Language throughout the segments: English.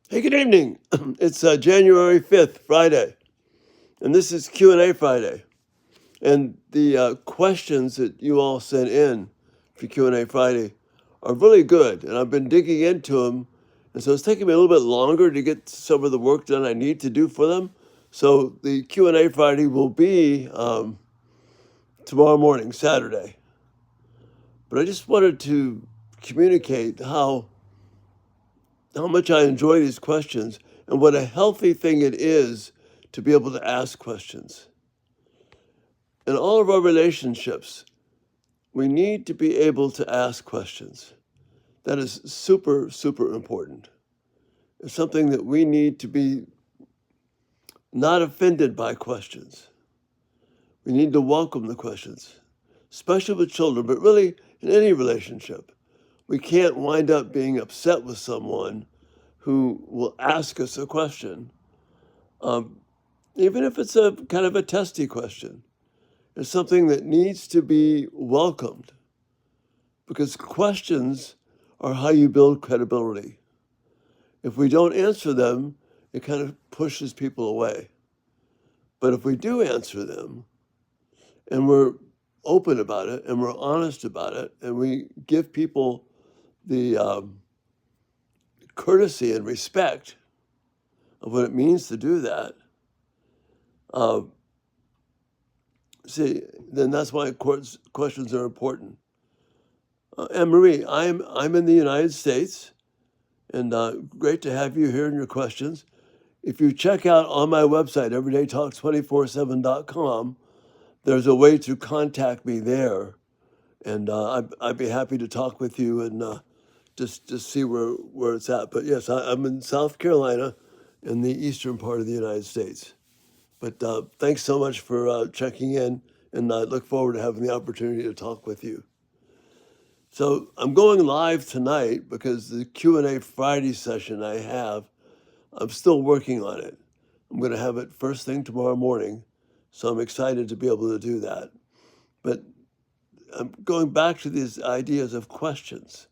Hey, good evening. It's January 5th, Friday, and this is Q&A Friday. And the questions that you all sent in for Q&A Friday are really good, and I've been digging into them, and so it's taking me a little bit longer to get some of the work done I need to do for them. So the Q&A Friday will be tomorrow morning, Saturday. But I just wanted to communicate how much I enjoy these questions and what a healthy thing it is to be able to ask questions. In all of our relationships, we need to be able to ask questions. That is super, super important. It's something that we need to be not offended by questions. We need to welcome the questions, especially with children, but really in any relationship. We can't wind up being upset with someone who will ask us a question, even if it's a kind of a testy question. It's something that needs to be welcomed because questions are how you build credibility. If we don't answer them, it kind of pushes people away. But if we do answer them and we're open about it and we're honest about it and we give people the courtesy and respect of what it means to do that, uh, then that's why questions are important. Anne Marie, I'm in the United States, and great to have you here and your questions. If you check out on my website, everydaytalk247.com, there's a way to contact me there, and I'd be happy to talk with you and just see where it's at. But yes, I'm in South Carolina, in the eastern part of the United States. But thanks so much for checking in, and I look forward to having the opportunity to talk with you. So I'm going live tonight because the Q&A Friday session I have, I'm still working on it. I'm going to have it first thing tomorrow morning, so I'm excited to be able to do that. But I'm going back to these ideas of questions.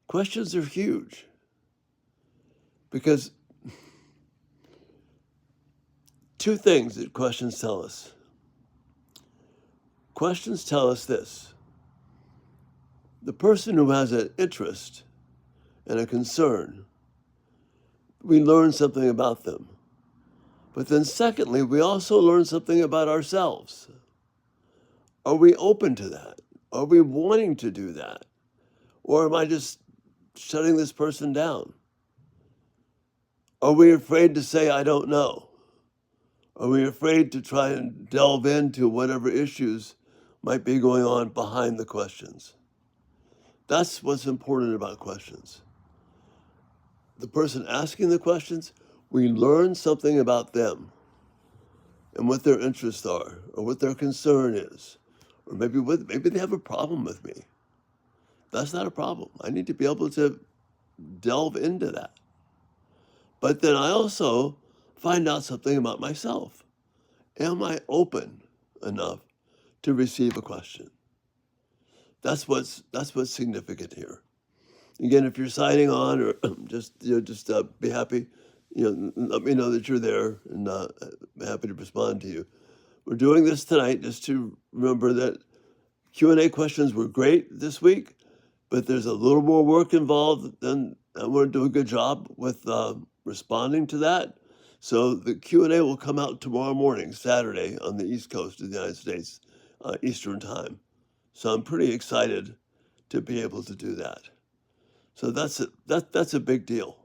Questions are huge because two things that questions tell us. Questions tell us this. The person who has an interest and a concern, we learn something about them. But then secondly, we also learn something about ourselves. Are we open to that? Are we wanting to do that? Or am I just shutting this person down? Are we afraid to say, I don't know? Are we afraid to try and delve into whatever issues might be going on behind the questions? That's what's important about questions. The person asking the questions, we learn something about them and what their interests are, or what their concern is, or maybe they have a problem with me. That's not a problem. I need to be able to delve into that. But then I also find out something about myself. Am I open enough to receive a question? That's what's significant here. Again, if you're signing on, or just be happy, let me know that you're there, and happy to respond to you. We're doing this tonight just to remember that Q&A questions were great this week, but there's a little more work involved, and I want to do a good job with responding to that. So the Q&A will come out tomorrow morning, Saturday, on the East Coast of the United States, Eastern Time. So I'm pretty excited to be able to do that. So that's a big deal.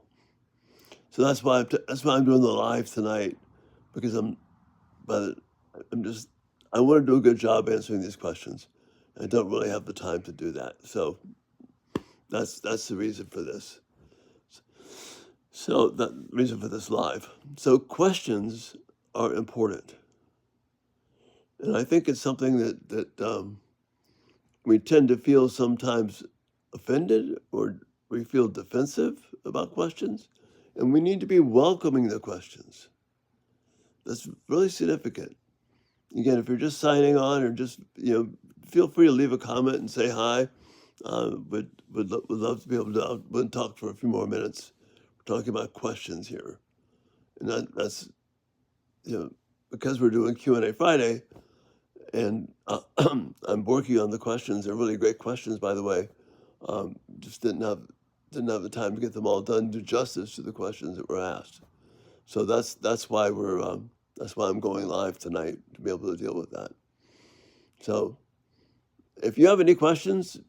So that's why I'm doing the live tonight, because I want to do a good job answering these questions. I don't really have the time to do that. So that's the reason for this. So the reason for this live. So questions are important, and I think it's something that we tend to feel sometimes offended, or we feel defensive about questions, and we need to be welcoming the questions. That's really significant. Again, if you're just signing on, or just feel free to leave a comment and say hi. Would love to be able to talk for a few more minutes. talking about questions here. And that's, because we're doing Q&A Friday, and I'm working on the questions. They're really great questions, by the way. Just didn't have the time to get them all done, do justice to the questions that were asked. So that's why I'm going live tonight, to be able to deal with that. So if you have any questions,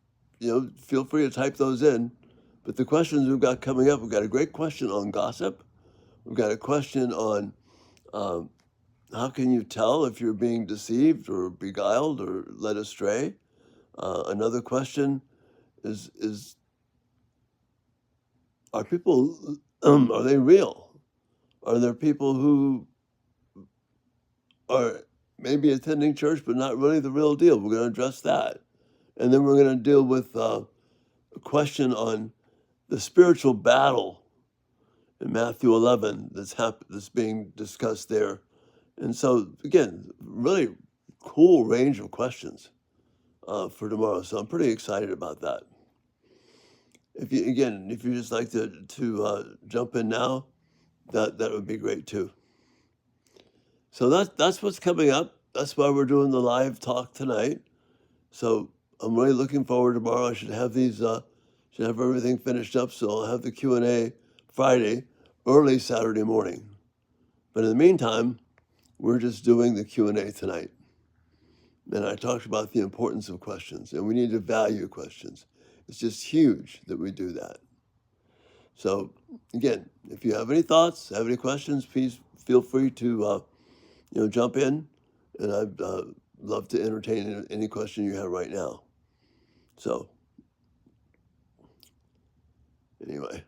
feel free to type those in. But the questions we've got coming up, we've got a great question on gossip. We've got a question on how can you tell if you're being deceived or beguiled or led astray. Another question is are people, are they real? Are there people who are maybe attending church but not really the real deal? We're going to address that. And then we're going to deal with a question on the spiritual battle in Matthew 11 that's being discussed there. And so, again, really cool range of questions for tomorrow. So I'm pretty excited about that. If you just like to jump in now, that would be great too. So that's what's coming up. That's why we're doing the live talk tonight. So I'm really looking forward tomorrow. I should have should have everything finished up. So I'll have the Q&A Friday, early Saturday morning. But in the meantime, we're just doing the Q&A tonight. And I talked about the importance of questions, and we need to value questions. It's just huge that we do that. So again, if you have any thoughts, have any questions, please feel free to jump in, and I'd love to entertain any question you have right now. So anyway,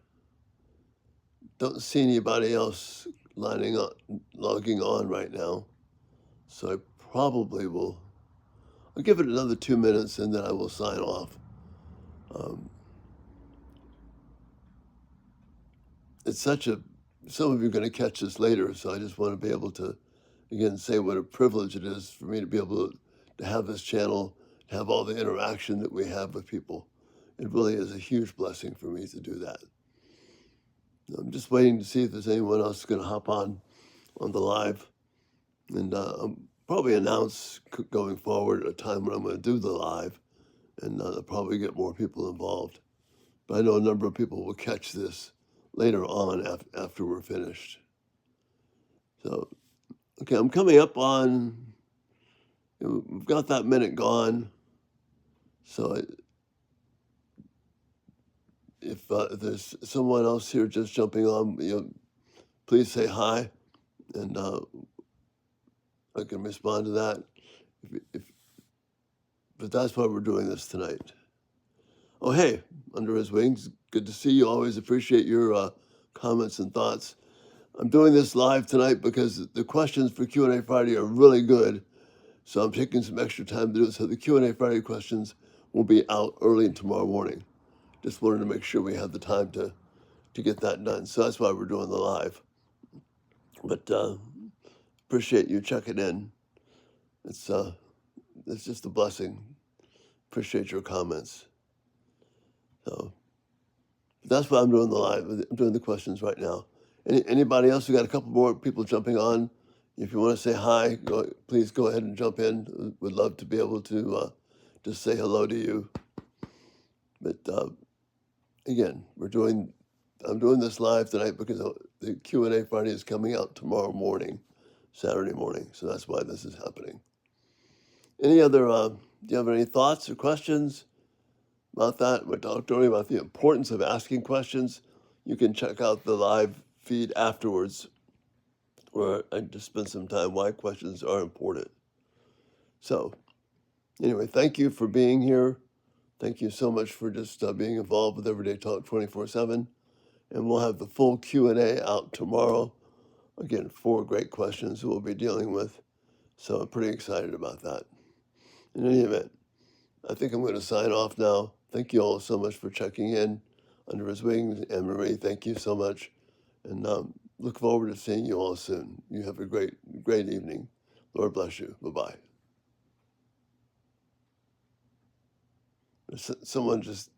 don't see anybody else logging on right now, so I probably will. I'll give it another 2 minutes, and then I will sign off. Some of you are going to catch this later, so I just want to be able to, again, say what a privilege it is for me to be able to have this channel, to have all the interaction that we have with people. It really is a huge blessing for me to do that. I'm just waiting to see if there's anyone else going to hop on the live, and I'll probably announce going forward a time when I'm going to do the live, and I'll probably get more people involved. But I know a number of people will catch this later on after we're finished. So, okay, I'm coming up on, we've got that minute gone. So if there's someone else here just jumping on, please say hi, and I can respond to that. But that's why we're doing this tonight. Oh, hey, Under His Wings, good to see you. Always appreciate your comments and thoughts. I'm doing this live tonight because the questions for Q&A Friday are really good. So I'm taking some extra time to do it. So the Q&A Friday questions will be out early tomorrow morning. Just wanted to make sure we had the time to get that done. So that's why we're doing the live. But appreciate you checking in. It's just a blessing. Appreciate your comments. So that's why I'm doing the live. I'm doing the questions right now. Anybody else? We got a couple more people jumping on. If you want to say hi, please go ahead and jump in. Would love to be able to just say hello to you. But again, I'm doing this live tonight because the Q&A Friday is coming out tomorrow morning, Saturday morning. So that's why this is happening. Any other, do you have any thoughts or questions about that? We talked earlier about the importance of asking questions. You can check out the live feed afterwards, where I just spend some time why questions are important. So anyway, thank you for being here. Thank you so much for just being involved with Everyday Talk 24/7. And we'll have the full Q&A out tomorrow. Again, 4 great questions we'll be dealing with. So I'm pretty excited about that. In any event, I think I'm going to sign off now. Thank you all so much for checking in. Under His Wings, Anne Marie, thank you so much. And look forward to seeing you all soon. You have a great evening. Lord bless you. Bye-bye. Someone just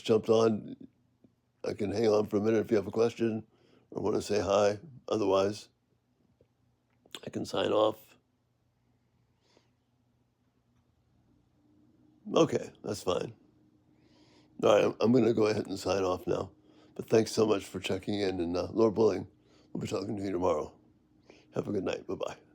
jumped on. I can hang on for a minute if you have a question or want to say hi. Otherwise, I can sign off. Okay, that's fine. All right, I'm going to go ahead and sign off now. But thanks so much for checking in, and Lord willing, we'll be talking to you tomorrow. Have a good night. Bye-bye.